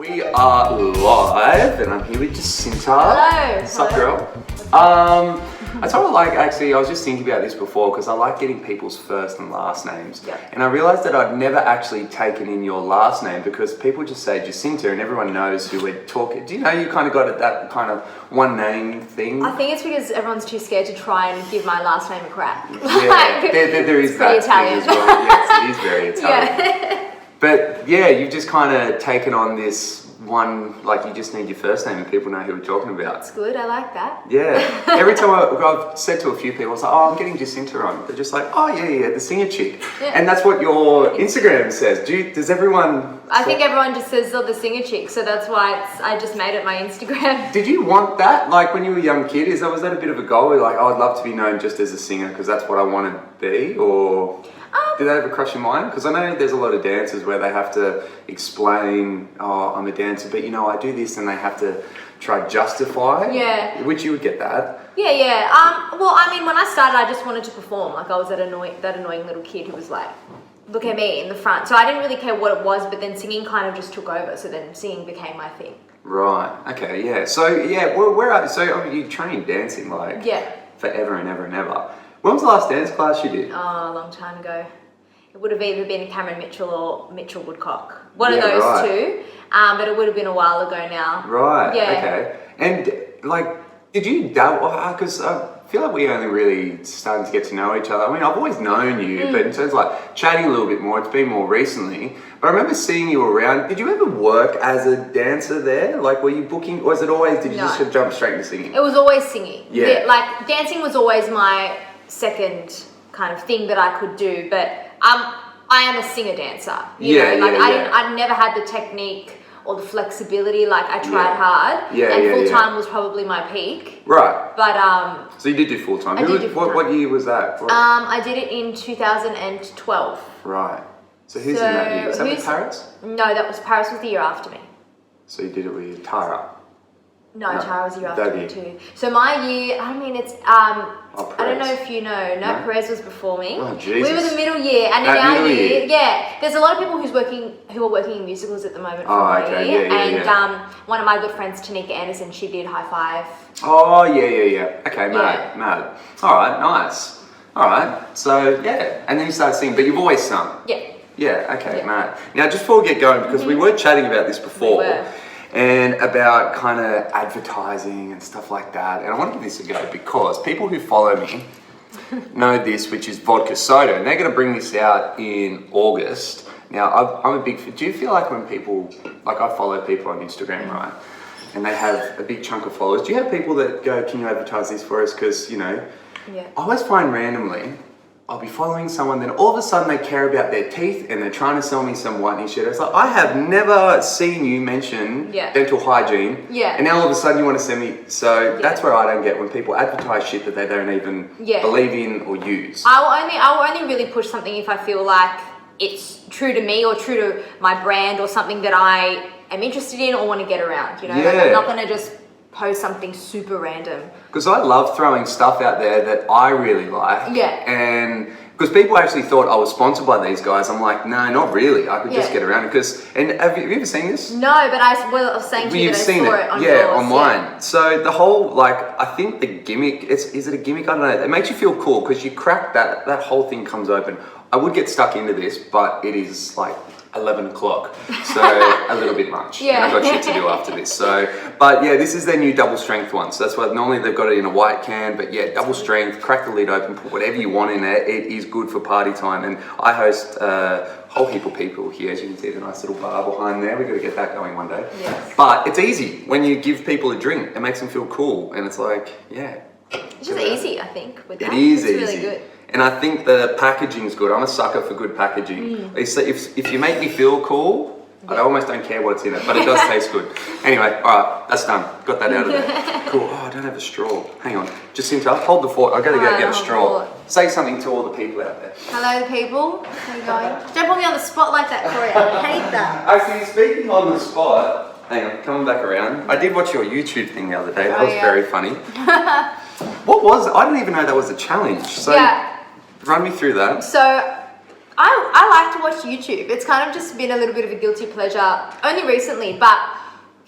We are live, and I'm here with Jacinta. Hello. What's up, girl? I sort of actually, I was just thinking about this before because I like getting people's first and last names. Yeah. And I realised that I'd never actually taken in your last name because people just say Jacinta and everyone knows who we're talking. Do you know you kind of got it, that kind of one name thing? I think it's because everyone's too scared to try and give my last name a crack. Yeah, there is that thing as well. Yes, it is very Italian. Yeah. But yeah, you've just kind of taken on this one, like you just need your first name and people know who we're talking about. That's good, I like that. Yeah. Every time I've said to a few people, I was like, oh, I'm getting Jacinta on. They're just like, oh, yeah, the singer chick. Yeah. And that's what your Instagram says. Does everyone... I think everyone just says, oh, the singer chick, so that's why I just made it my Instagram. Did you want that? Like when you were a young kid, was that a bit of a goal? You're like, oh, I'd love to be known just as a singer because that's what I want to be? Or... Did that ever cross your mind? Because I know there's a lot of dancers where they have to explain, oh, I'm a dancer, but I do this, and they have to try justify. Yeah. Which you would get that. Yeah. Well, I mean, when I started, I just wanted to perform. Like, I was that annoying little kid who was like, look at me in the front. So I didn't really care what it was, but then singing kind of just took over. So then singing became my thing. Right. Okay. Yeah. So yeah, where are you trained dancing forever and ever and ever? When was the last dance class you did? Oh, a long time ago. It would have either been Cameron Mitchell or Mitchell Woodcock. One of those two. But it would have been a while ago now. Right. Yeah. Okay. And did you dabble? Because I feel like we only really starting to get to know each other. I mean, I've always known you, but in terms of chatting a little bit more, it's been more recently. But I remember seeing you around. Did you ever work as a dancer there? Like, were you booking, or was it always? Did you just jump straight into singing? It was always singing. Yeah. Dancing was always my second kind of thing that I could do, but I am a singer dancer. You know, I never had the technique or the flexibility. Like, I tried hard, and full time was probably my peak. Right. But so you did do full time. I did do full time. What year was that? I did it in 2012. Right. So who's in that year? Was that with Paris? No, Paris was the year after me. So you did it with Tara. No, Tara was the year after me too. So my year, I mean, it's I don't know if you know. No, Perez was before me. Oh, Jesus. We were the middle year, and in our year, there's a lot of people who are working in musicals at the moment. And one of my good friends, Tanika Anderson, she did High Five. Oh yeah. Okay, mad. All right, nice. All right, so yeah, and then you started singing, but you've always sung. Yeah. Yeah. Okay, mad. Now, just before we get going, because we were chatting about this before. We were. And about kind of advertising and stuff like that. And I want to give this a go because people who follow me know this, which is vodka soda. And they're going to bring this out in August. Now, I'm a big fan. Do you feel like when people, like I follow people on Instagram, right? And they have a big chunk of followers. Do you have people that go, can you advertise this for us? Because, I always find randomly, I'll be following someone, then all of a sudden they care about their teeth and they're trying to sell me some whitening shit. It's like, I have never seen you mention dental hygiene. Yeah. And now all of a sudden you want to send me. So that's where I don't get when people advertise shit that they don't even believe in or use. I'll only really push something if I feel like it's true to me or true to my brand or something that I am interested in or want to get around. Like, I'm not going to just post something super random. Because I love throwing stuff out there that I really like. Yeah. And because people actually thought I was sponsored by these guys. I'm like, no, not really. I could just get around it. And have you ever seen this? No, but I was saying to you that I saw it on yours. On mine. Yeah. So the whole, I think the gimmick, is it a gimmick? I don't know. It makes you feel cool because you crack that whole thing comes open. I would get stuck into this, but it is 11 o'clock, so a little bit much. Yeah. And I've got shit to do after this. So, but yeah, this is their new double strength one. So that's why normally they've got it in a white can, but yeah, double strength, crack the lid open, put whatever you want in there. It is good for party time. And I host a whole heap of people here. As you can see, the nice little bar behind there. We've got to get that going one day. Yes. But it's easy when you give people a drink. It makes them feel cool. And it's like, yeah. It's just easy, I think, with that. It is it's easy. Really good. And I think the packaging's good. I'm a sucker for good packaging. If you make me feel cool, I almost don't care what's in it, but it does taste good. Anyway, all right, that's done. Got that out of there. Cool. Oh, I don't have a straw. Hang on. Jacinta, hold the fort. I've got to go get a straw. Say something to all the people out there. Hello, people. How are you going? Don't put me on the spot like that, Corey. I hate that. Actually, speaking on the spot, hang on, coming back around. I did watch your YouTube thing the other day. That was very funny. What was it? I didn't even know that was a challenge. So run me through that. So I like to watch YouTube. It's kind of just been a little bit of a guilty pleasure only recently, but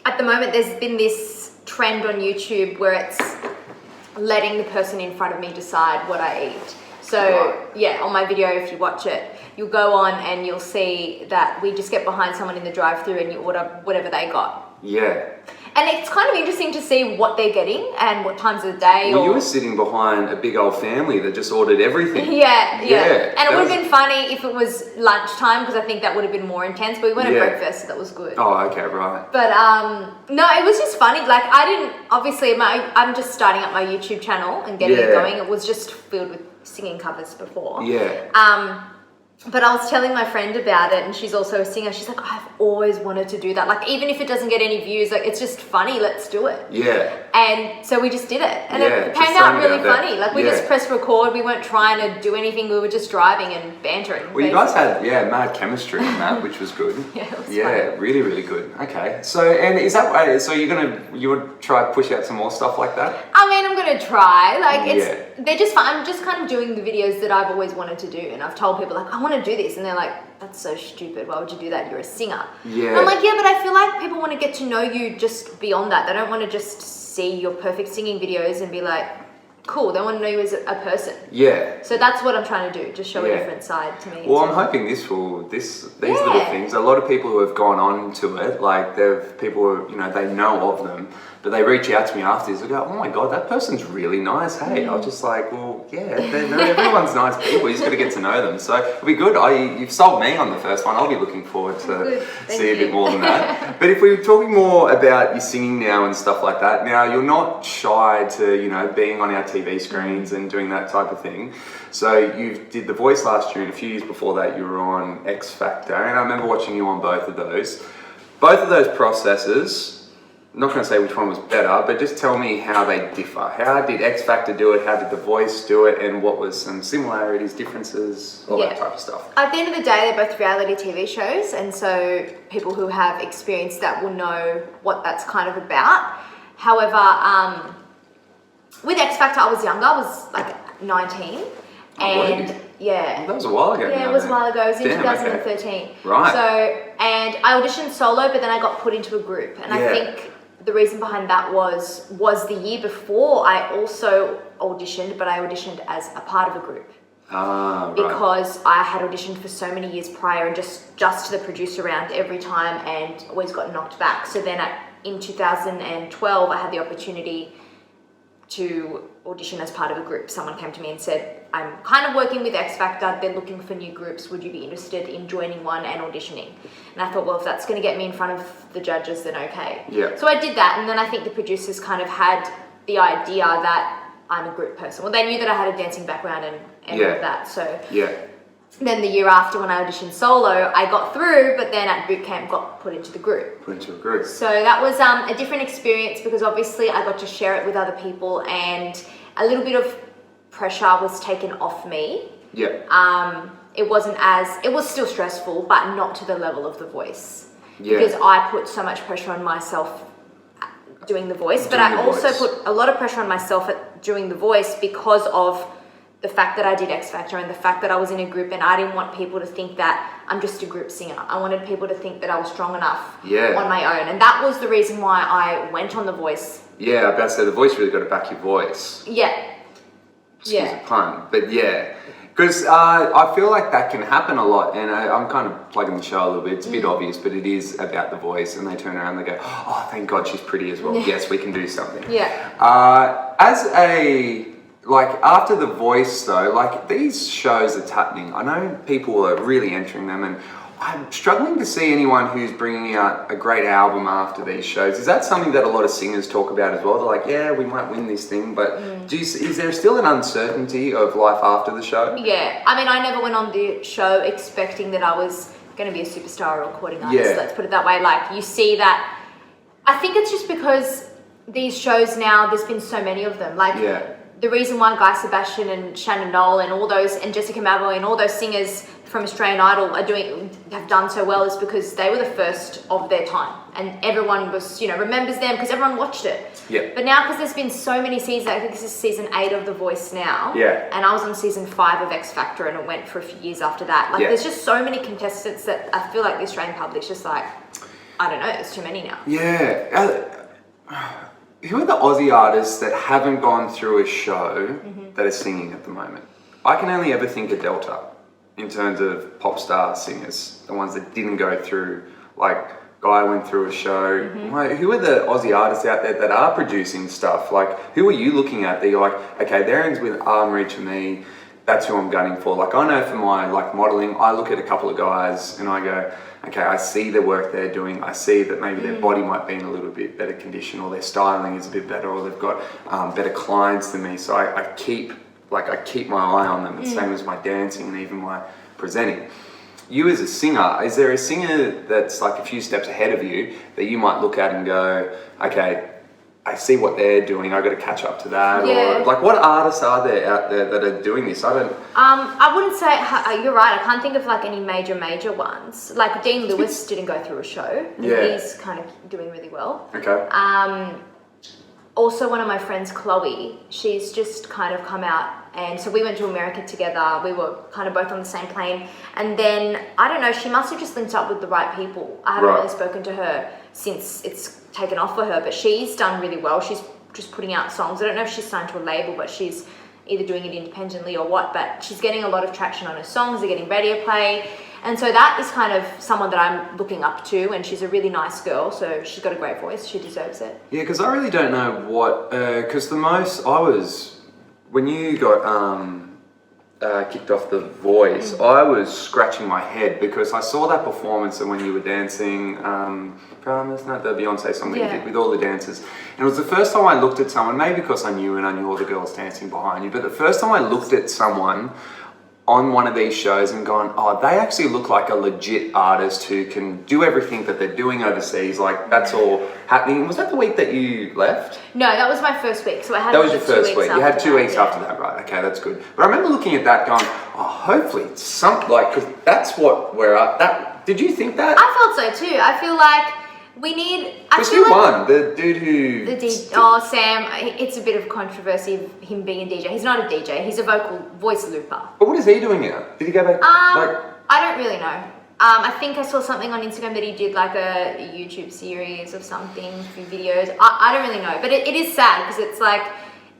at the moment there's been this trend on YouTube where it's letting the person in front of me decide what I eat. So yeah, on my video, if you watch it, you'll go on and you'll see that we just get behind someone in the drive-thru and you order whatever they got. Yeah. And it's kind of interesting to see what they're getting and what times of the day. Well, you were sitting behind a big old family that just ordered everything. Yeah. And it would have been funny if it was lunchtime, because I think that would have been more intense. But we went at breakfast, so that was good. Oh, okay, right. But no, it was just funny. Like, I didn't, obviously, I'm just starting up my YouTube channel and getting it going. It was just filled with singing covers before. Yeah. But I was telling my friend about it, and she's also a singer. She's like, I've always wanted to do that. Like, even if it doesn't get any views, like, it's just funny. Let's do it. Yeah. And so we just did it. And it came out really funny. Like, we just pressed record. We weren't trying to do anything. We were just driving and bantering. Well, you guys had, mad chemistry on that, which was good. It was fun. Really, really good. Okay. So, and is that, so you would try to push out some more stuff like that? I mean, I'm going to try. Like, they're just fun. I'm just kind of doing the videos that I've always wanted to do. And I've told people, like, I want to do this. And they're like, that's so stupid. Why would you do that? You're a singer. Yeah. And I'm like, yeah, but I feel like people want to get to know you just beyond that. They don't want to just see your perfect singing videos and be like, cool. They want to know you as a person. Yeah. So that's what I'm trying to do. Just show a different side to me. Well, I'm hoping these little things, a lot of people who have gone on to it, like people who, they know of them, but they reach out to me afterwards. They go, oh my God, that person's really nice. Hey, I was just like, well, everyone's nice people. You just got to get to know them. So it'll be good. You've sold me on the first one. I'll be looking forward to see a bit more than that. But if we were talking more about your singing now and stuff like that, now you're not shy to, being on our TV screens and doing that type of thing. So you did The Voice last year, and a few years before that you were on X Factor. And I remember watching you on both of those. Both of those processes, I'm not going to say which one was better, but just tell me how they differ. How did X Factor do it? How did The Voice do it? And what was some similarities, differences, all that type of stuff? At the end of the day, they're both reality TV shows. And so people who have experienced that will know what that's kind of about. However, with X Factor, I was younger. I was like 19. And well, that was a while ago. Yeah, it was a while ago. It was in 2013. Okay. Right. So, and I auditioned solo, but then I got put into a group. And I think the reason behind that was the year before I also auditioned, but I auditioned as a part of a group. Because I had auditioned for so many years prior and just to the producer round every time and always got knocked back. So then in 2012, I had the opportunity to audition as part of a group. Someone came to me and said, I'm kind of working with X Factor, they're looking for new groups, would you be interested in joining one and auditioning? And I thought, well, if that's going to get me in front of the judges, then okay. Yeah. So I did that, and then I think the producers kind of had the idea that I'm a group person. Well, they knew that I had a dancing background and all of that, so... Yeah. Then the year after, when I auditioned solo, I got through, but then at boot camp got put into the group. So that was a different experience because obviously I got to share it with other people and a little bit of pressure was taken off me. Yeah. It was still stressful, but not to the level of The Voice. Yeah. Because I put so much pressure on myself doing The Voice, but I also put a lot of pressure on myself at doing The Voice because of the fact that I did X Factor and the fact that I was in a group, and I didn't want people to think that I'm just a group singer. I wanted people to think that I was strong enough on my own. And that was the reason why I went on The Voice. Yeah, I was about to say, The Voice really got to back your voice. Yeah. Excuse the pun. But yeah. Because I feel like that can happen a lot, and I'm kind of plugging the show a little bit. It's a bit obvious, but it is about The Voice, and they turn around and they go, oh, thank God she's pretty as well. Yes, we can do something. Yeah. After The Voice though, these shows that's happening, I know people are really entering them, and I'm struggling to see anyone who's bringing out a great album after these shows. Is that something that a lot of singers talk about as well? They're like, yeah, we might win this thing, but is there still an uncertainty of life after the show? Yeah, I mean, I never went on the show expecting that I was going to be a superstar or recording artist, let's put it that way. You see that, I think it's just because these shows now, there's been so many of them. the reason why Guy Sebastian and Shannon Noll and all those, and Jessica Mabel and all those singers from Australian Idol have done so well is because they were the first of their time, and everyone was, remembers them because everyone watched it. Yeah. But now, because there's been so many seasons, I think this is season 8 of The Voice now. Yeah. And I was on season 5 of X Factor, and it went for a few years after that. Like, there's just so many contestants that I feel like the Australian public's just like, I don't know, there's too many now. Yeah. Who are the Aussie artists that haven't gone through a show that are singing at the moment? I can only ever think of Delta in terms of pop star singers, the ones that didn't go through, like Guy went through a show. Like, who are the Aussie artists out there that are producing stuff? Like, who are you looking at that you're like, okay, they're in with arm reach for me, that's who I'm gunning for. Like, I know for my modeling, I look at a couple of guys and I go, okay, I see the work they're doing. I see that maybe their body might be in a little bit better condition, or their styling is a bit better, or they've got better clients than me. So I keep my eye on them. It's the same as my dancing and even my presenting. You as a singer, is there a singer that's like a few steps ahead of you that you might look at and go, okay, I see what they're doing, I've got to catch up to that? Yeah. Or like, what artists are there out there that are doing this? I wouldn't say, you're right, I can't think of like any major ones. Like Dean Lewis didn't go through a show. Yeah. He's kind of doing really well. Okay. Also, one of my friends, Chloe, she's just kind of come out, and so we went to America together. We were kind of both on the same plane, and then I don't know, she must have just linked up with the right people. I haven't really spoken to her since it's taken off for her, but she's done really well. She's just putting out songs. I don't know if she's signed to a label, but she's either doing it independently or what, but she's getting a lot of traction on her songs. They're getting radio play. And so that is kind of someone that I'm looking up to, and she's a really nice girl, so she's got a great voice. She deserves it. Yeah, because I really don't know what, because when you got kicked off The Voice, I was scratching my head because I saw that performance and when you were dancing, Promise, not the Beyonce song that you did with all the dancers. And it was the first time I looked at someone, maybe because I knew all the girls dancing behind you, but the first time I looked at someone on one of these shows and gone, oh, they actually look like a legit artist who can do everything that they're doing overseas. Like, that's all happening. Was that the week that you left? No, that was my first week. So I had that was your first week. You had 2 weeks that, after that, right? Okay, that's good. But I remember looking at that going, oh, hopefully because that's what we're at. Did you think that? I felt so too. I feel like we need... Because who won? The dude who... Sam. It's a bit of controversy of him being a DJ. He's not a DJ. He's a voice looper. But what is he doing now? Did he go back? I don't really know. I think I saw something on Instagram that he did like a YouTube series of something, a few videos. I don't really know. But it is sad because it's like,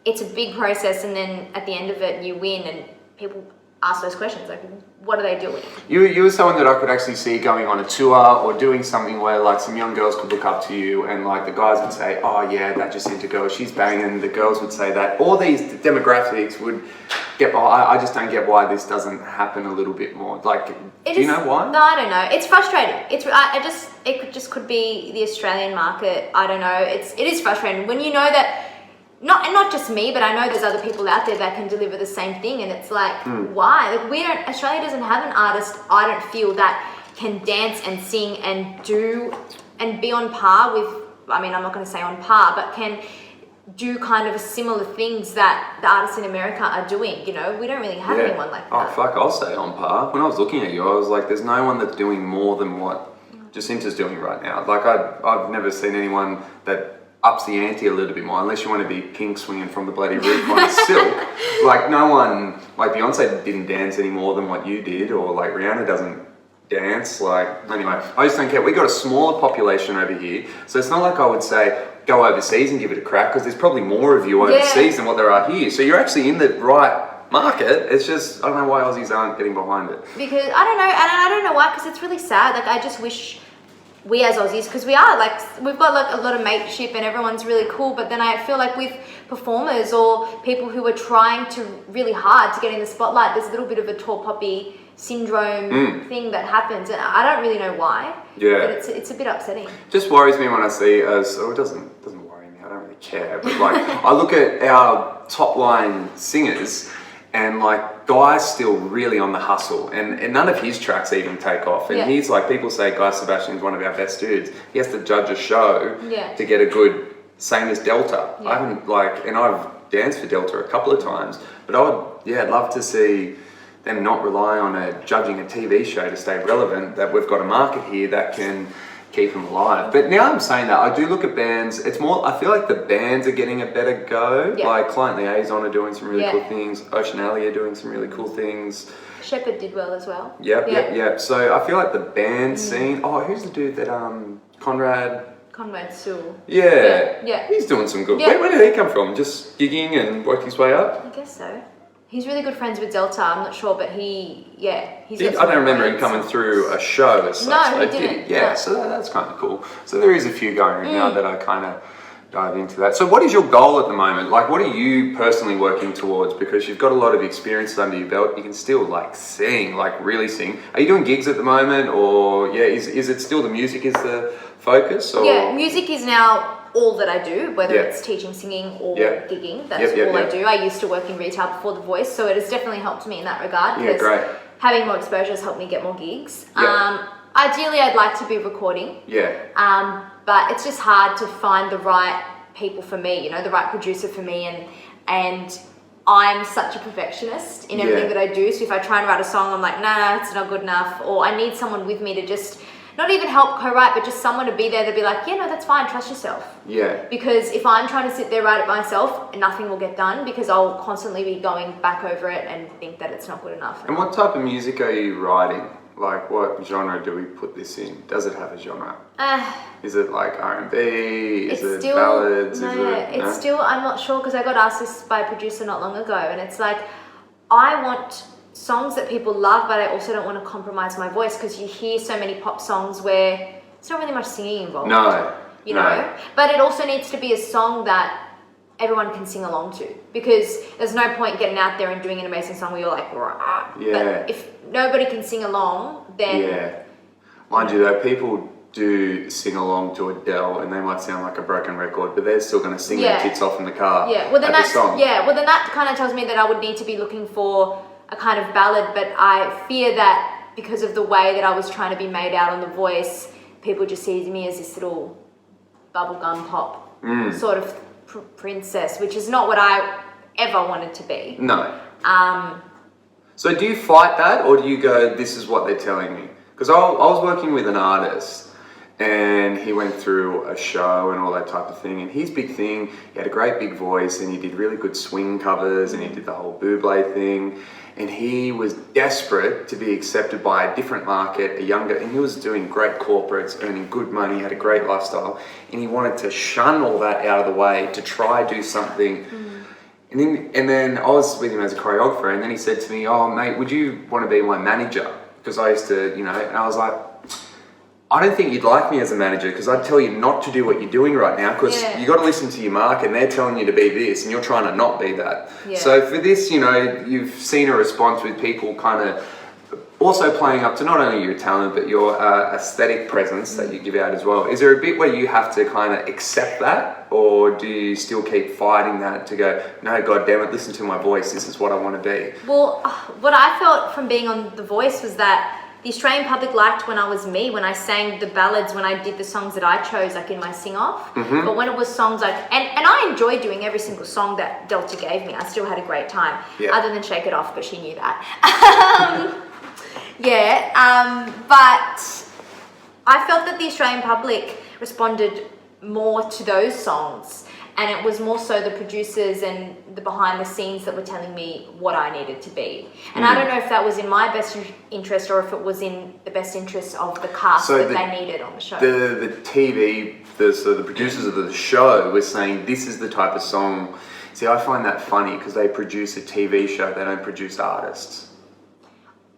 it's a big process, and then at the end of it you win and people ask those questions like, what are they doing? You were someone that I could actually see going on a tour or doing something where like some young girls could look up to you and like the guys would say, oh yeah, that Jacinta girl, she's banging. The girls would say that. All these demographics would get, I just don't get why this doesn't happen a little bit more. Like, do you know why? No, I don't know. It's frustrating. It could be the Australian market. I don't know. It is frustrating when you know that. Not just me, but I know there's other people out there that can deliver the same thing, and it's like, why? Like, Australia doesn't have an artist, I don't feel, that can dance and sing and do and be on par with, I mean, I'm not going to say on par, but can do kind of similar things that the artists in America are doing. We don't really have anyone like that. Oh fuck, I'll say on par. When I was looking at you, I was like, there's no one that's doing more than what Jacinta's doing right now. Like, I've never seen anyone that ups the ante a little bit more, unless you want to be pink swinging from the bloody roof on silk. Like, no one, like Beyonce didn't dance any more than what you did, or like Rihanna doesn't dance. Like, anyway, I just don't care. We got a smaller population over here, so it's not like I would say go overseas and give it a crack, because there's probably more of you overseas than what there are here. So you're actually in the right market. It's just, I don't know why Aussies aren't getting behind it. Because I don't know, and I don't know why, because it's really sad. Like, I just wish we as Aussies, because we are, like, we've got like a lot of mateship and everyone's really cool, but then I feel like with performers or people who are trying to really hard to get in the spotlight, there's a little bit of a tall poppy syndrome thing that happens, and I don't really know why. Yeah. But it's a bit upsetting. Just worries me when I see it doesn't worry me, I don't really care, but like I look at our top line singers and like Guy's still really on the hustle, and none of his tracks even take off, and he's like, people say Guy Sebastian's one of our best dudes. He has to judge a show to get a good, same as Delta. I haven't, like, and I've danced for Delta a couple of times, but I'd love to see them not rely on judging a TV show to stay relevant, that we've got a market here that can keep them alive. But now I'm saying that, I do look at bands, it's more, I feel like the bands are getting a better go. Yeah. Like Client Liaison are doing some really Yeah. cool things, Ocean Alley are doing some really cool things. Shepherd did well as well. Yep. So I feel like the band scene, who's the dude that, Conrad Sewell. Yeah. He's doing some good. Yeah. Where did he come from? Just gigging and worked his way up? I guess so. He's really good friends with Delta. I'm not sure, but he's. I don't remember him coming through a show as such. No, he didn't. Yeah, No. so that's kind of cool. So there is a few going now that I kind of dive into that. So what is your goal at the moment? Like, what are you personally working towards? Because you've got a lot of experience under your belt. You can still sing, really sing. Are you doing gigs at the moment, or is it still the music is the focus? Or? Yeah, music is now all that I do, whether it's teaching, singing, or gigging. That's all I do. I used to work in retail before The Voice, so it has definitely helped me in that regard. Yeah, great. Having more exposure has helped me get more gigs. Yeah. Ideally, I'd like to be recording. Yeah. But it's just hard to find the right people for me, the right producer for me, and I'm such a perfectionist in everything that I do. So if I try and write a song, I'm like, nah, it's not good enough. Or I need someone with me to just not even help co-write, but just someone to be there to be like, yeah, no, that's fine, trust yourself. Yeah. Because if I'm trying to sit there, write it myself, nothing will get done because I'll constantly be going back over it and think that it's not good enough. And what type of music are you writing? Like, what genre do we put this in? Does it have a genre? Is it like R&B? Is it still, ballads? No, still, I'm not sure, because I got asked this by a producer not long ago, and it's like, I want songs that people love, but I also don't want to compromise my voice, because you hear so many pop songs where there's not really much singing involved. No. You know? But it also needs to be a song that everyone can sing along to, because there's no point getting out there and doing an amazing song where you're like, rah. Yeah. But if nobody can sing along, then... Yeah. Mind you though, people do sing along to Adele and they might sound like a broken record, but they're still going to sing their tits off in the car. Yeah, well then that's song. Yeah, well then that kind of tells me that I would need to be looking for a kind of ballad, but I fear that because of the way that I was trying to be made out on The Voice, people just see me as this little bubblegum pop sort of princess, which is not what I ever wanted to be. No. So do you fight that, or do you go, this is what they're telling me? Because I was working with an artist and he went through a show and all that type of thing, and his big thing, he had a great big voice and he did really good swing covers and he did the whole Bublé thing, and he was desperate to be accepted by a different market, and he was doing great corporates, earning good money, had a great lifestyle, and he wanted to shun all that out of the way to try do something. And then I was with him as a choreographer, and then he said to me, oh mate, would you want to be my manager? Because I used to, and I was like, I don't think you'd like me as a manager, because I'd tell you not to do what you're doing right now, because you got to listen to your market, and they're telling you to be this, and you're trying to not be that. Yeah. So for this, you've seen a response with people kind of also playing up to not only your talent, but your aesthetic presence that you give out as well. Is there a bit where you have to kind of accept that, or do you still keep fighting that to go, no, God damn it, listen to my voice, this is what I want to be? Well, what I felt from being on The Voice was that the Australian public liked when I was me, when I sang the ballads, when I did the songs that I chose, like in my sing-off. But when it was songs like, and I enjoyed doing every single song that Delta gave me. I still had a great time, other than Shake It Off, but she knew that. But I felt that the Australian public responded more to those songs, and it was more so the producers and the behind the scenes that were telling me what I needed to be. And I don't know if that was in my best interest or if it was in the best interest of the cast that they needed on the show. The TV, the producers of the show were saying, this is the type of song. See, I find that funny, because they produce a TV show, they don't produce artists.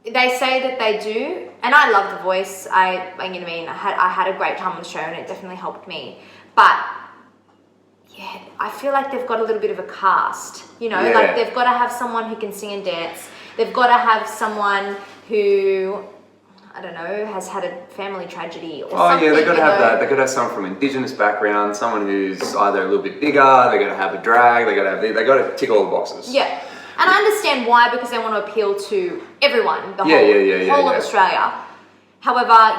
They say that they do, and I love The Voice. I had a great time on the show, and it definitely helped me. But yeah, I feel like they've got a little bit of a cast. Like they've got to have someone who can sing and dance. They've got to have someone who, I don't know, has had a family tragedy or something. Oh yeah, they've got to have that. They've got to have someone from Indigenous background, someone who's either a little bit bigger. They've got to have a drag. They've got to tick all the boxes. Yeah. And I understand why, because they want to appeal to everyone, the whole of Australia. However, I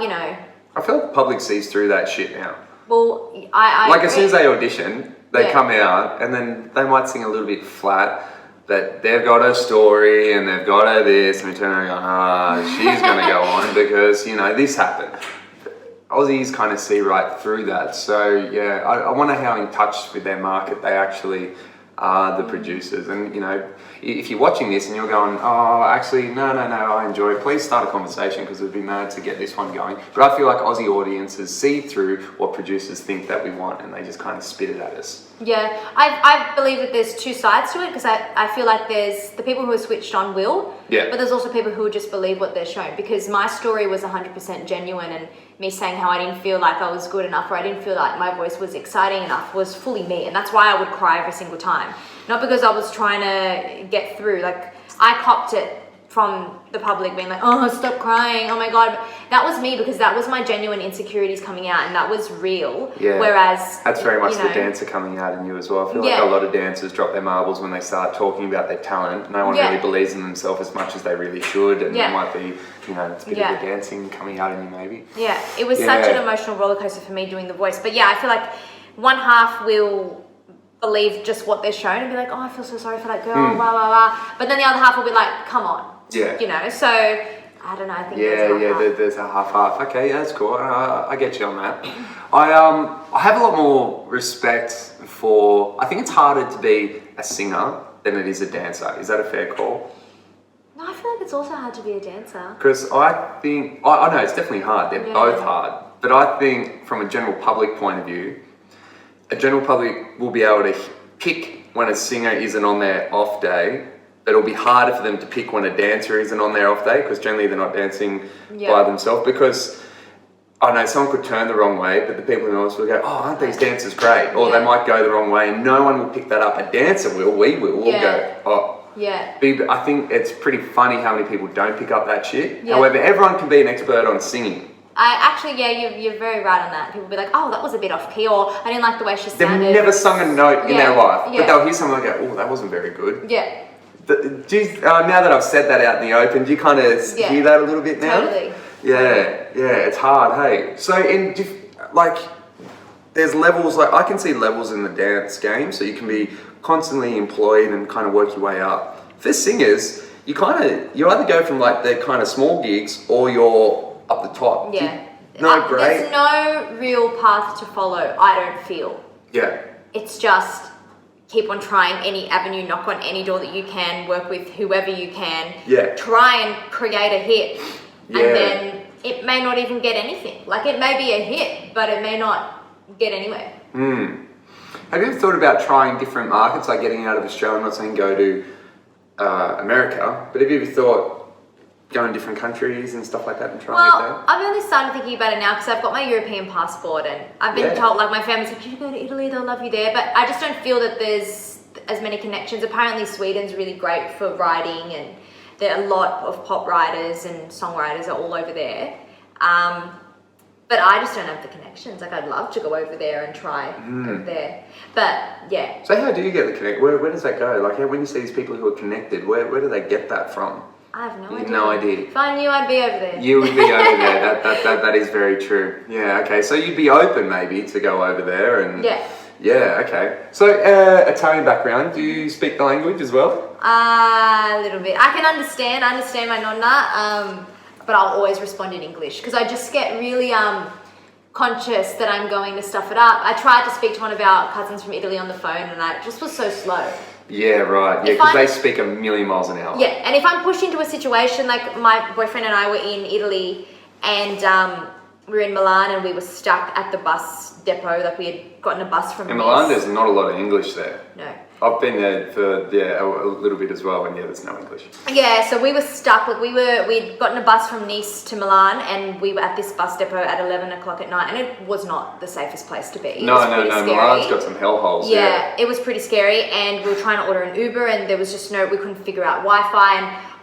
feel like the public sees through that shit now. Well, I as soon as they audition, They come out and then they might sing a little bit flat, but they've got a story and they've got a this, and we turn around and go, she's going to go on because, this happened. Aussies kind of see right through that. So, yeah, I wonder how in touch with their market they actually are, the producers. And, if you're watching this and you're going, oh, actually, no, I enjoy it, please start a conversation because we'd be mad to get this one going. But I feel like Aussie audiences see through what producers think that we want and they just kind of spit it at us. Yeah, I believe that there's two sides to it because I feel like there's the people who are switched on will, but there's also people who just believe what they're shown, because my story was 100% genuine, and me saying how I didn't feel like I was good enough or I didn't feel like my voice was exciting enough was fully me, and that's why I would cry every single time. Not because I was trying to get through, like I copped it from the public being like, oh, stop crying, oh my God. That was me because that was my genuine insecurities coming out, and that was real. Yeah. Whereas that's very much the dancer coming out in you as well. I feel like a lot of dancers drop their marbles when they start talking about their talent. No one really believes in themselves as much as they really should, and it might be, it's a bit of the dancing coming out in you maybe. Yeah, it was such an emotional roller coaster for me doing the voice. But yeah, I feel like one half will believe just what they're shown and be like, oh, I feel so sorry for that girl, blah, blah, blah. But then the other half will be like, come on. Yeah. So I don't know, I think there's a half. Okay, yeah, that's cool. I get you on that. I have a lot more respect for, I think it's harder to be a singer than it is a dancer. Is that a fair call? No, I feel like it's also hard to be a dancer. Because I think, I know it's definitely hard. They're both hard. But I think from a general public point of view, a general public will be able to pick when a singer isn't on their off day. But it'll be harder for them to pick when a dancer isn't on their off day, because generally they're not dancing by themselves. Because I know someone could turn the wrong way, but the people who know us will go, oh, aren't these dancers great? Or they might go the wrong way and no one will pick that up. A dancer will, we will. We'll go, oh. Yeah. I think it's pretty funny how many people don't pick up that shit. Yeah. However, everyone can be an expert on singing. You're very right on that. People will be like, oh, that was a bit off key, or I didn't like the way she sounded. They've never sung a note in their life, but they'll hear someone and go, oh, that wasn't very good. Yeah. Now that I've said that out in the open, do you kind of hear that a little bit now? Totally. Yeah, it's hard, hey. So, there's levels, like I can see levels in the dance game, so you can be constantly employed and kind of work your way up. For singers, you either go from like the kind of small gigs or you're up the top. Yeah. Great. There's no real path to follow, I don't feel. Yeah. It's just keep on trying any avenue, knock on any door that you can, work with whoever you can. Yeah. Try and create a hit. Yeah. And then it may not even get anything. Like it may be a hit, but it may not get anywhere. Have you ever thought about trying different markets, like getting out of Australia? I'm not saying go to America, but have you ever thought going different countries and stuff like that and trying it there? I've only started thinking about it now because I've got my European passport and I've been told, like my family's like, you should go to Italy, they'll love you there. But I just don't feel that there's as many connections. Apparently Sweden's really great for writing, and there are a lot of pop writers and songwriters are all over there. But I just don't have the connections. Like I'd love to go over there and try over there. But yeah. So how do you get the connect? Where does that go? Like when you see these people who are connected, where do they get that from? I have no idea. No idea. If I knew, I'd be over there. You would be over there. That is very true. Yeah. Okay. So you'd be open maybe to go over there and. Yeah. Yeah. Okay. So Italian background. Do you speak the language as well? A little bit. I can understand. I understand my nonna. But I'll always respond in English because I just get really conscious that I'm going to stuff it up. I tried to speak to one of our cousins from Italy on the phone, and I just was so slow. Yeah, right. Yeah, because they speak a million miles an hour. Yeah, and if I'm pushed into a situation, like my boyfriend and I were in Italy and we were in Milan and we were stuck at the bus depot, like we had gotten a bus from In Milan, there's not a lot of English there. No. I've been there for a little bit as well, and there's no English. Yeah, so we were stuck. Like we'd gotten a bus from Nice to Milan, and we were at this bus depot at 11 o'clock at night, and it was not the safest place to be. No. Milan's got some hellholes. Yeah, it was pretty scary, and we were trying to order an Uber, and there was just we couldn't figure out Wi-Fi,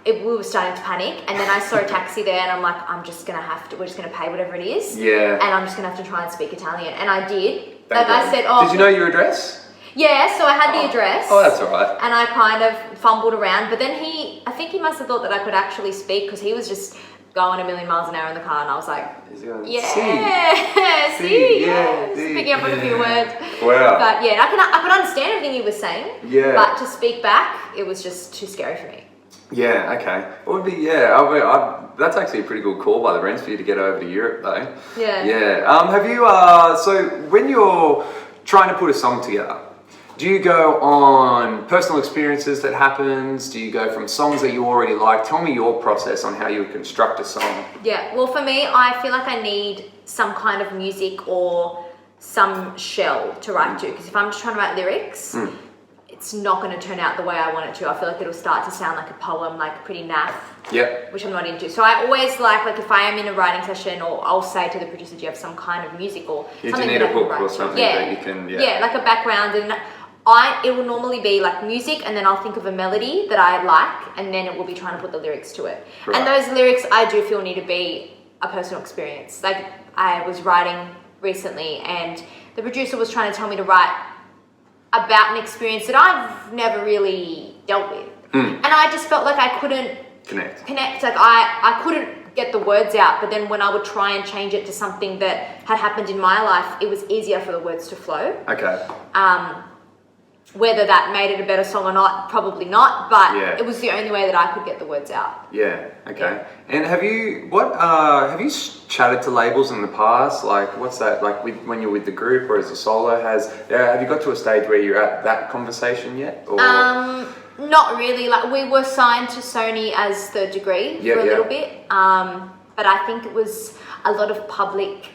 and we were starting to panic. And then I saw a taxi there, and I'm like, we're just gonna pay whatever it is. Yeah. And I'm just gonna have to try and speak Italian, and I did. I said, oh. Did you know your address? Yeah, so I had the address. Oh, that's all right. And I kind of fumbled around, but then I think he must have thought that I could actually speak because he was just going a million miles an hour in the car, and I was like, yeah, see, picking up on a few words. Wow. But yeah, I could understand everything he was saying. Yeah. But to speak back, it was just too scary for me. Yeah. Okay. It would be. That's actually a pretty good call by the Wrens for you to get over to Europe, though. Yeah. Yeah. Have you? So when you're trying to put a song together, do you go on personal experiences that happens? Do you go from songs that you already like? Tell me your process on how you would construct a song. Yeah, well, for me, I feel like I need some kind of music or some shell to write to, because if I'm just trying to write lyrics, it's not going to turn out the way I want it to. I feel like it'll start to sound like a poem, like pretty naff, which I'm not into. So I always like if I am in a writing session, or I'll say to the producer, do you have some kind of music or something? You need a hook or something that you can, like a background, and it will normally be like music, and then I'll think of a melody that I like, and then it will be trying to put the lyrics to it. Right. And those lyrics I do feel need to be a personal experience. Like I was writing recently, and the producer was trying to tell me to write about an experience that I've never really dealt with. And I just felt like I couldn't connect. Like I couldn't get the words out, but then when I would try and change it to something that had happened in my life, it was easier for the words to flow. Okay. Whether that made it a better song or not, probably not, but it was the only way that I could get the words out. Yeah, okay. Yeah. And have you chatted to labels in the past? Like, what's that, like when you're with the group or as a solo, have you got to a stage where you're at that conversation yet? Or? Not really. Like, we were signed to Sony as Third Degree for a little bit, but I think it was a lot of public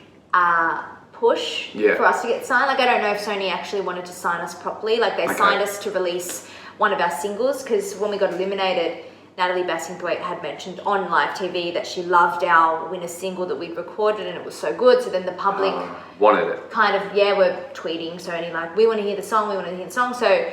push for us to get signed. Like, I don't know if Sony actually wanted to sign us properly. Like, they signed us to release one of our singles, because when we got eliminated, Natalie Bassingthwaighte had mentioned on live TV that she loved our winner single that we recorded, and it was so good. So then the public wanted it. Kind of, were tweeting Sony like, we want to hear the song, we want to hear the song. So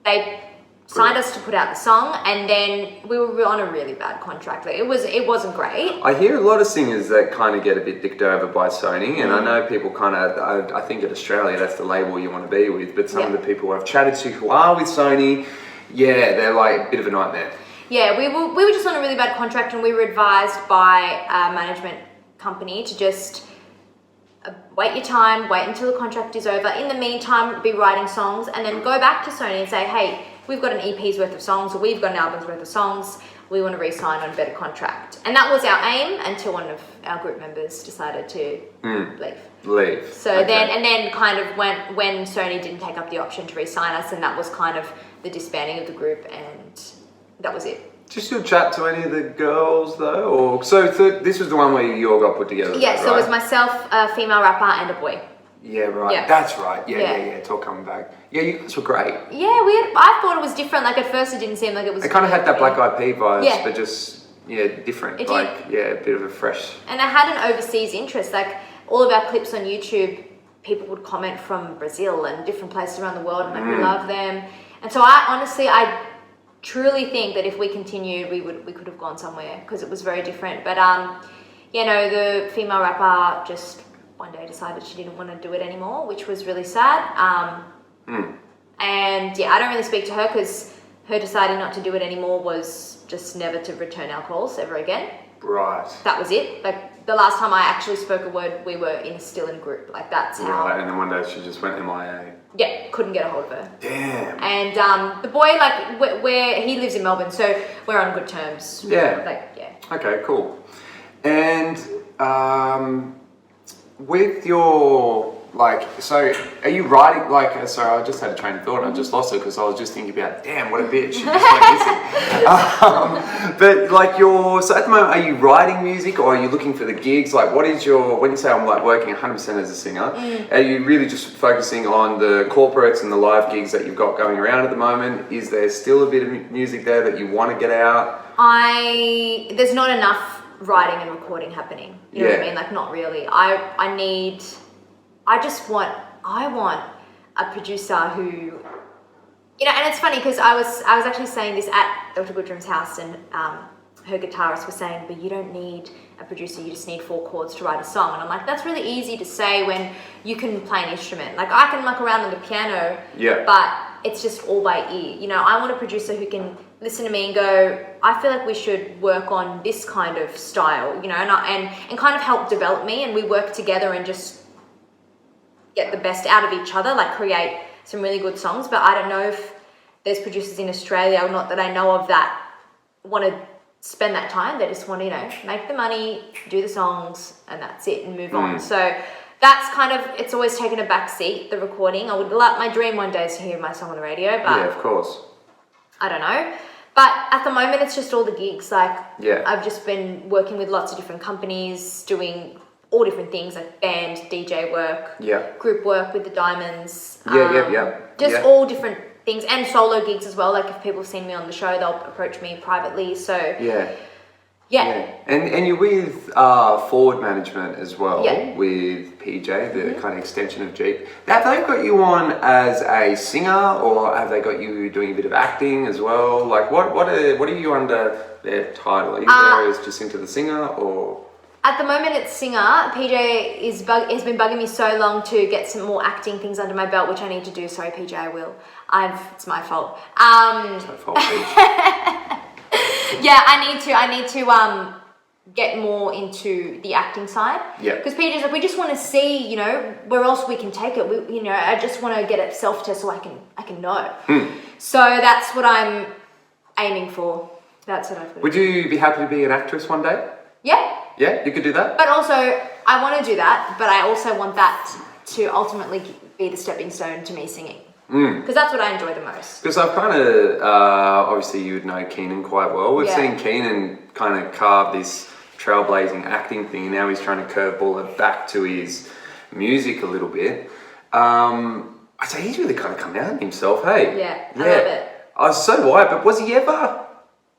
they signed us to put out the song, and then we were on a really bad contract. Like, it wasn't great. I hear a lot of singers that kind of get a bit dicked over by Sony, and I know people kind of, I think at Australia that's the label you want to be with, but some of the people I've chatted to who are with Sony, they're like a bit of a nightmare. Yeah, we were just on a really bad contract, and we were advised by a management company to just wait your time, wait until the contract is over. In the meantime, be writing songs, and then go back to Sony and say, hey, we've got an EP's worth of songs, or we've got an album's worth of songs, we want to re-sign on a better contract. And that was our aim until one of our group members decided to leave. So then kind of when Sony didn't take up the option to re-sign us, and that was kind of the disbanding of the group, and that was it. Did you still chat to any of the girls though? Or this was the one where you all got put together? Yeah, so it was myself, a female rapper, and a boy. Yeah, right. Yeah. That's right. Yeah. It's all coming back. Yeah, you guys were great. Yeah, I thought it was different. Like, at first it didn't seem like it was... It kind of had that Black Eyed Peas vibes, but just, different. It did. Yeah, a bit of a fresh... And it had an overseas interest. Like, all of our clips on YouTube, people would comment from Brazil and different places around the world, and like, we love them. And so I truly think that if we continued, we could have gone somewhere, because it was very different. But, the female rapper just... one day decided she didn't want to do it anymore, which was really sad. And I don't really speak to her, because her deciding not to do it anymore was just never to return our calls ever again. Right. That was it. Like, the last time I actually spoke a word, we were still in group. Like, that's how. Right, and then one day she just went MIA. Yeah, couldn't get a hold of her. Damn. And the boy, like, he lives in Melbourne, so we're on good terms. Yeah. Okay, cool. And with your, so are you writing, sorry, I just had a train of thought and I just lost it, because I was just thinking about, damn, what a bitch. She just went missing. But so at the moment, are you writing music, or are you looking for the gigs? Like, what is when you say I'm working 100% as a singer, are you really just focusing on the corporates and the live gigs that you've got going around at the moment? Is there still a bit of music there that you want to get out? There's not enough writing and recording happening. You know what I mean? Like, not really. I want a producer who, and it's funny, because I was actually saying this at Dr. Goodrum's house, and her guitarist was saying, but you don't need a producer, you just need 4 chords to write a song. And I'm like, that's really easy to say when you can play an instrument. Like, I can muck around on the piano, but it's just all by ear. I want a producer who can listen to me and go, I feel like we should work on this kind of style, you know, and kind of help develop me, and we work together and just get the best out of each other, like create some really good songs. But I don't know if there's producers in Australia, or not that I know of, that want to spend that time. They just want to, you know, make the money, do the songs, and that's it, and move on. So that's kind of, it's always taken a back seat, the recording. I would love, my dream one day is to hear my song on the radio, but yeah, of course. I don't know. But at the moment, it's just all the gigs. Like, Yeah. I've just been working with lots of different companies, doing all different things, like band, DJ work, Yeah. group work with the Diamonds. Just Yeah. all different things, and solo gigs as well. Like, if people have seen me on the show, they'll approach me privately. So Yeah. yeah. And you're with Forward Management as well, Yeah. with PJ, the kind of extension of Jeep. Have they got you on as a singer, or have they got you doing a bit of acting as well? Like, what are you under their title? Are you there as Jacinta the singer, or? At the moment, it's singer. PJ has been bugging me so long to get some more acting things under my belt, which I need to do. Sorry, PJ, I will. It's my fault. It's my fault, PJ. Yeah, I need to get more into the acting side. Yeah. Because PJ's like, we just want to see, you know, where else we can take it. We, you know, I just want to get a self-test so I can know. So that's what I'm aiming for. That's what I've got. Would you be happy to be an actress one day? Yeah. Yeah, you could do that? But also, I want to do that, but I also want that to ultimately be the stepping stone to me singing. Because that's what I enjoy the most. Because I've kind of, obviously you would know Keenan quite well. We've seen Keenan kind of carve this trailblazing acting thing, and now he's trying to curveball it back to his music a little bit. I'd say he's really kind of come out in himself, hey? Yeah, I love it. So do I, but was he ever,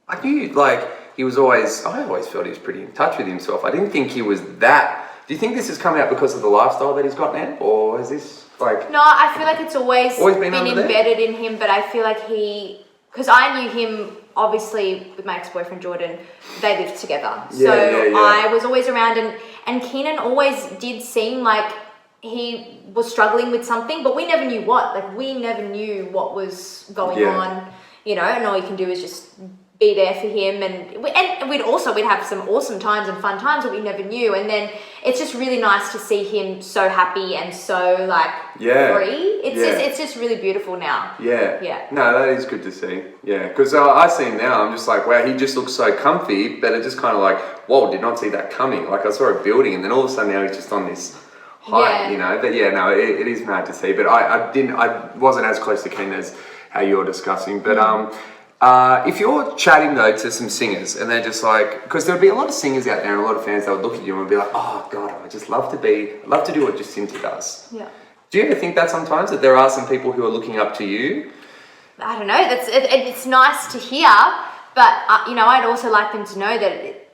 I knew, like, I always felt he was pretty in touch with himself. I didn't think he was that. Do you think this has come out because of the lifestyle that he's got now? Or is this like... No, I feel like it's always been embedded there? in him, but I feel like because I knew him, obviously, with my ex-boyfriend Jordan, they lived together. I was always around, and Keenan always did seem like he was struggling with something, but we never knew what. Like, we never knew what was going on, you know, and all you can do is just be there for him, and we'd have some awesome times and fun times that we never knew, and then it's just really nice to see him so happy and so like free. It's just really beautiful now. Yeah. No, that is good to see. Yeah, because I see him now, I'm just like, wow, he just looks so comfy, but it just kind of like, whoa, did not see that coming. Like, I saw it building, and then all of a sudden now he's just on this height, you know. But yeah, no, it is mad to see. But I wasn't as close to Ken as how you're discussing, but if you're chatting though to some singers and they're just like, because there'll be a lot of singers out there and a lot of fans that would look at you and be like, oh God, I just love to do what Jacinta does. Yeah. Do you ever think that sometimes, that there are some people who are looking up to you? I don't know. It's nice to hear, but you know, I'd also like them to know that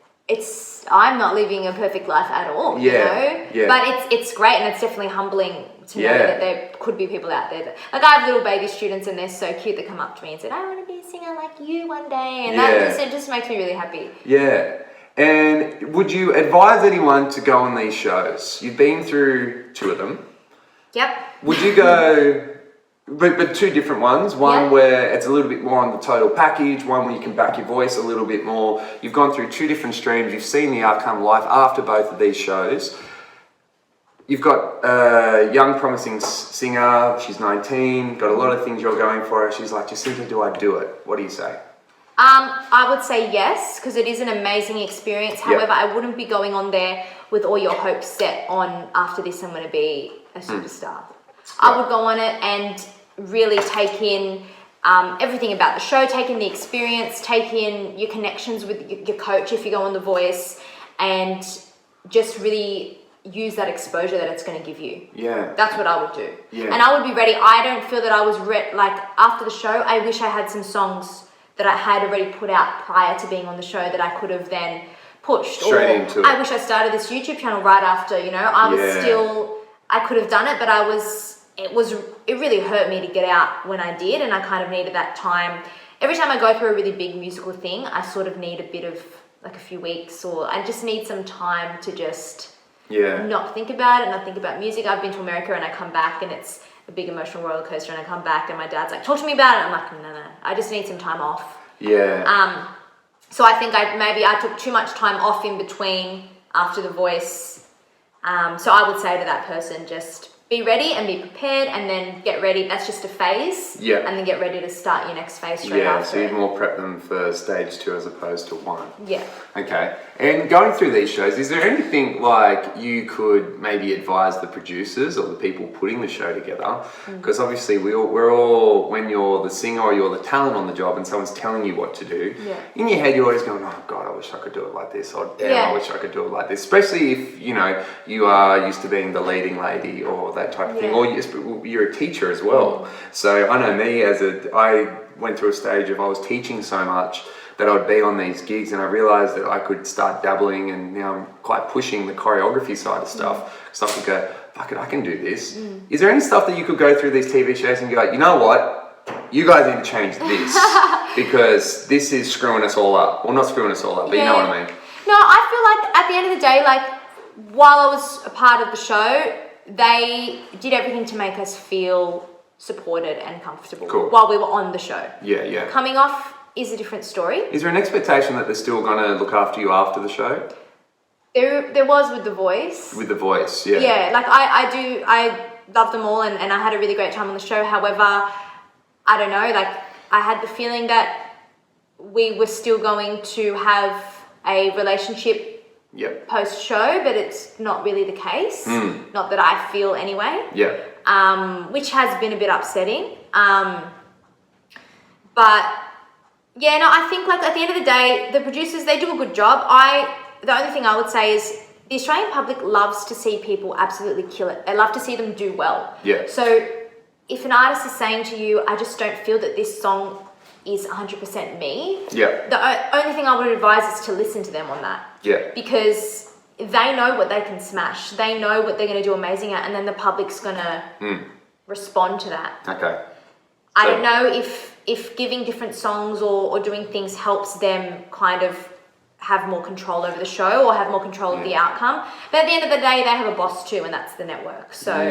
I'm not living a perfect life at all. You know? Yeah. But it's great, and it's definitely humbling to know that there could be people out there that, like, I have little baby students and they're so cute that come up to me and said, I want to be a singer like you one day, and it just makes me really happy. Yeah. And would you advise anyone to go on these shows? You've been through 2 of them. Yep. Would you go, but 2 different ones, one where it's a little bit more on the total package, one where you can back your voice a little bit more. You've gone through 2 different streams, you've seen the outcome live after both of these shows. You've got a young promising singer, she's 19, got a lot of things you're going for her. She's like, Jacinta, do I do it? What do you say? I would say yes, because it is an amazing experience. However, I wouldn't be going on there with all your hopes set on, after this I'm going to be a superstar. I would go on it and really take in everything about the show, take in the experience, take in your connections with your coach if you go on The Voice, and just really use that exposure that it's going to give you. Yeah. That's what I would do. Yeah. And I would be ready. I don't feel that I was like, after the show, I wish I had some songs that I had already put out prior to being on the show that I could have then pushed. Straight into it. I wish I started this YouTube channel right after, you know. I could have done it, but it really hurt me to get out when I did, and I kind of needed that time. Every time I go through a really big musical thing, I sort of need a bit of, like, a few weeks, or I just need some time to just not think about it, not think about music. I've been to America and I come back and it's a big emotional roller coaster, and I come back and my dad's like, talk to me about it. I'm like, no, I just need some time off. Yeah. So I think I took too much time off in between after The Voice. So I would say to that person, just be ready and be prepared, and then get ready. That's just a phase. Yeah. And then get ready to start your next phase straight after. So you'd more prep them for stage 2 as opposed to 1. Yeah. Okay. And going through these shows, is there anything like you could maybe advise the producers or the people putting the show together? Because obviously we're all, when you're the singer or you're the talent on the job and someone's telling you what to do, in your head you're always going, oh God, I wish I could do it like this, or damn, I wish I could do it like this. Especially if, you know, you are used to being the leading lady or that type of thing, or you're a teacher as well. So I know me I went through a stage of I was teaching so much that I would be on these gigs, and I realised that I could start dabbling, and now I'm quite pushing the choreography side of stuff. So I could go, fuck it, I can do this. Is there any stuff that you could go through these TV shows and go, you know what, you guys need to change this because this is screwing us all up. Well, not screwing us all up, but you know what I mean. No, I feel like at the end of the day, like while I was a part of the show, they did everything to make us feel supported and comfortable while we were on the show. Yeah. Coming off is a different story. Is there an expectation that they're still going to look after you after the show? There was with The Voice. With The Voice, yeah. Yeah, like I love them all, and I had a really great time on the show. However, I don't know, like I had the feeling that we were still going to have a relationship post-show, but it's not really the case. Not that I feel anyway. Which has been a bit upsetting. But yeah, no, I think like at the end of the day, the producers, they do a good job. The only thing I would say is the Australian public loves to see people absolutely kill it. They love to see them do well. So if an artist is saying to you, I just don't feel that this song is 100% me, the only thing I would advise is to listen to them on that. Because they know what they can smash. They know what they're going to do amazing at, and then the public's going to respond to that. Okay. I don't know if giving different songs or doing things helps them kind of have more control over the show or have more control of the outcome. But at the end of the day, they have a boss too, and that's the network. So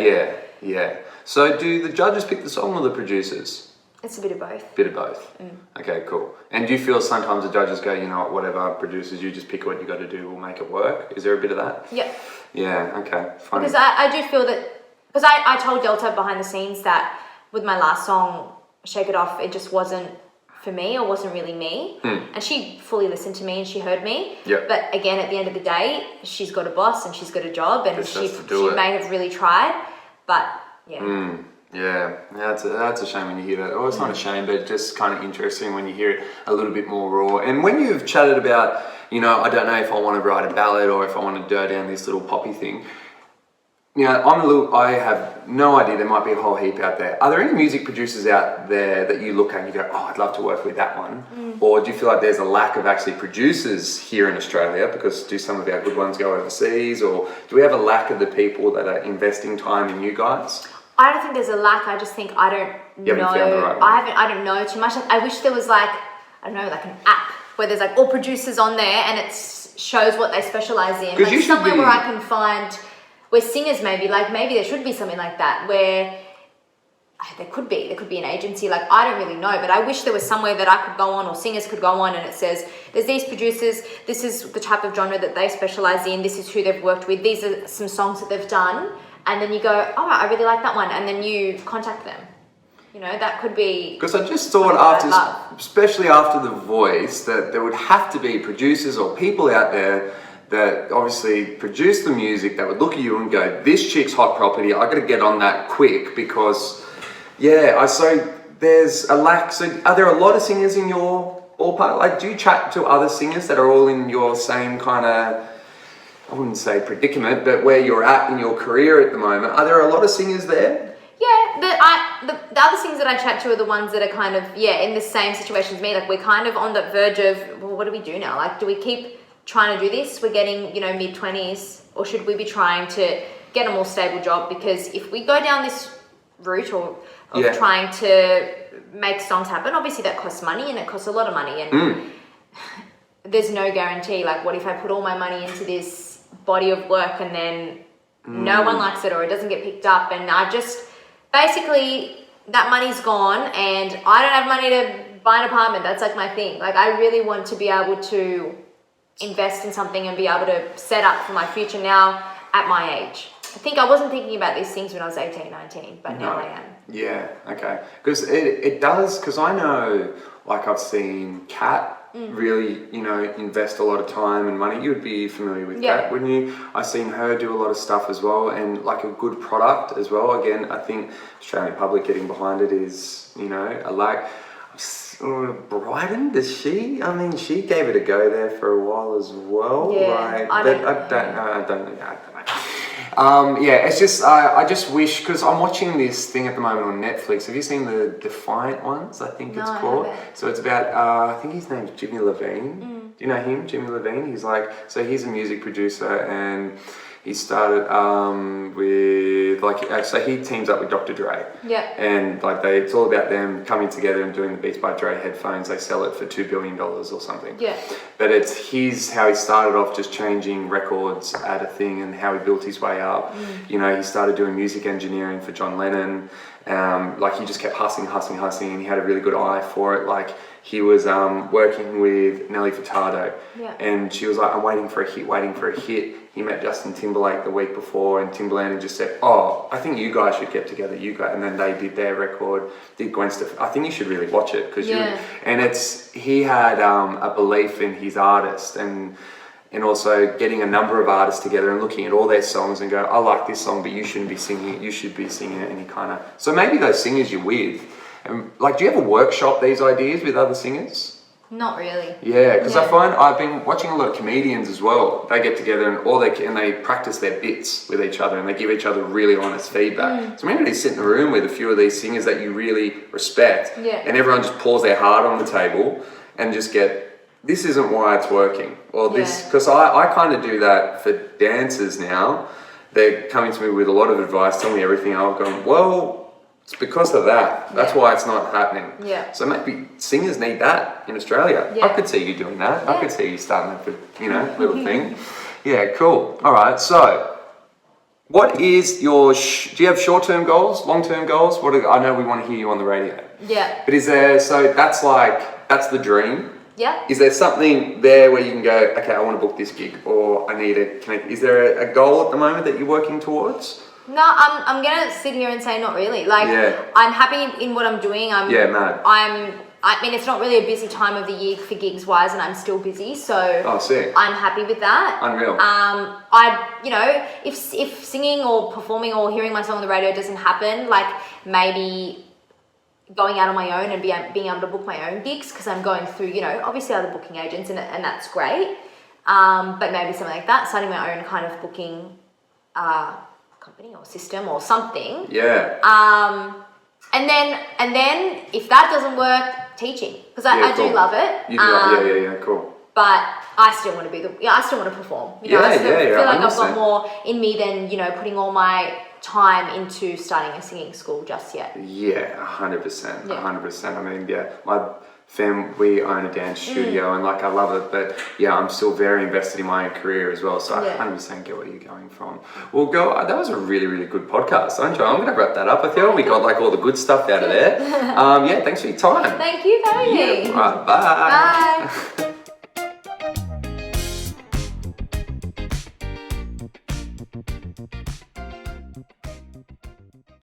yeah. So do the judges pick the song or the producers? It's a bit of both. Bit of both. Okay, cool. And do you feel sometimes the judges go, you know what, whatever, producers, you just pick what you got to do, we'll make it work? Is there a bit of that? Yep. Yeah, okay, fine. Because I do feel that, because I told Delta behind the scenes that with my last song, Shake It Off, it just wasn't for me, or wasn't really me. And she fully listened to me and she heard me. But again, at the end of the day, she's got a boss and she's got a job, and she may have really tried, but yeah. Yeah, that's a shame when you hear that. Oh, it's not a shame, but just kind of interesting when you hear it a little bit more raw. And when you've chatted about, you know, I don't know if I want to write a ballad or if I want to go down this little poppy thing. You know, I have no idea. There might be a whole heap out there. Are there any music producers out there that you look at and you go, oh, I'd love to work with that one? Or do you feel like there's a lack of actually producers here in Australia, because do some of our good ones go overseas? Or do we have a lack of the people that are investing time in you guys? I don't think there's a lack. I just think I don't know. Found the right one. I don't know too much. I wish there was like, I don't know, like an app where there's like all producers on there and it shows what they specialize in. Like somewhere where I can find, where singers maybe there should be something like that where there could be an agency. Like I don't really know, but I wish there was somewhere that I could go on or singers could go on and it says there's these producers, this is the type of genre that they specialize in, this is who they've worked with, these are some songs that they've done. And then you go, oh, I really like that one. And then you contact them. You know, that could be... Because I just thought especially after The Voice, that there would have to be producers or people out there that obviously produce the music that would look at you and go, this chick's hot property, I got to get on that quick because, so there's a lack. So are there a lot of singers in your ballpark? Like, do you chat to other singers that are all in your same kind of... I wouldn't say predicament, but where you're at in your career at the moment, are there a lot of singers there? Yeah, the other singers that I chat to are the ones that are kind of, in the same situation as me. Like we're kind of on the verge of, well, what do we do now? Like, do we keep trying to do this? We're getting, mid-20s, or should we be trying to get a more stable job? Because if we go down this route of trying to make songs happen, obviously that costs money and it costs a lot of money. And there's no guarantee. Like, what if I put all my money into this body of work and then no one likes it or it doesn't get picked up, and I just basically that money's gone and I don't have money to buy an apartment. That's like my thing. Like I really want to be able to invest in something and be able to set up for my future now at my age. I think I wasn't thinking about these things when I was 18, 19, but now I am. Yeah, okay. Because it does, because I know, like I've seen Kat really, you know, invest a lot of time and money. You would be familiar with Kat, wouldn't you? I've seen her do a lot of stuff as well, and like a good product as well. Again, I think Australian public getting behind it is, you know, I like... Brighton, does she? I mean, she gave it a go there for a while as well. Yeah, like, I don't know. Yeah, it's just I just wish, because I'm watching this thing at the moment on Netflix. Have you seen the Defiant Ones? I think it's called. So it's about I think his name's Jimmy Levine. Do you know him, Jimmy Levine? He's like, so he's a music producer, and he started with like, so he teams up with Dr. Dre. Yeah. And like it's all about them coming together and doing the Beats by Dre headphones. They sell it for $2 billion or something. Yeah. But it's how he started off, just changing records at a thing, and how he built his way up. You know, he started doing music engineering for John Lennon. Like he just kept hustling, and he had a really good eye for it. Like he was working with Nelly Furtado, and she was like, I'm waiting for a hit. He met Justin Timberlake the week before, and Timberland just said, oh, I think you guys should get together, and then they did their record, did Gwen Stefani. I think you should really watch it, because he had a belief in his artist, and also getting a number of artists together and looking at all their songs and go, I like this song, but you shouldn't be singing it, you should be singing it, and he kind of, so maybe those singers you're with, like, do you ever workshop these ideas with other singers? Not really. Yeah, because I find I've been watching a lot of comedians as well. They get together and they practice their bits with each other, and they give each other really honest feedback. So maybe you sit in a room with a few of these singers that you really respect, and everyone just pours their heart on the table and just this isn't why it's working, or this, because I kind of do that for dancers now. They're coming to me with a lot of advice, telling me everything. I've gone, well, it's because of that. That's why it's not happening. Yeah. So maybe singers need that in Australia. I could see you doing that. I could see you starting that, little thing. Yeah, cool. All right. So, what is your? Do you have short-term goals, long-term goals? I know we want to hear you on the radio. Yeah. But is there? So that's the dream. Yeah. Is there something there where you can go, okay, I want to book this gig, or I need to connect? Is there a goal at the moment that you're working towards? No, I'm gonna sit here and say not really. Like, I'm happy in what I'm doing. I mean, it's not really a busy time of the year for gigs wise, and I'm still busy, so I'm happy with that. Unreal. If singing or performing or hearing my song on the radio doesn't happen, like maybe going out on my own and being able to book my own gigs, because I'm going through, obviously other booking agents, and that's great. But maybe something like that, starting my own kind of booking company or system or something. Yeah. And then if that doesn't work, teaching, because I do love it. You do cool. But I still want to I still want to perform. I feel like I've got more in me than putting all my time into starting a singing school just yet. Yeah, 100%. 100%. I mean, my we own a dance studio, and I love it, but I'm still very invested in my own career as well, so I 100% get where you're going from. Well, that was a really, really good podcast, I'm going to wrap that up. I feel we got all the good stuff out of there. Thanks for your time. Thank you for having me. Right, bye. Bye.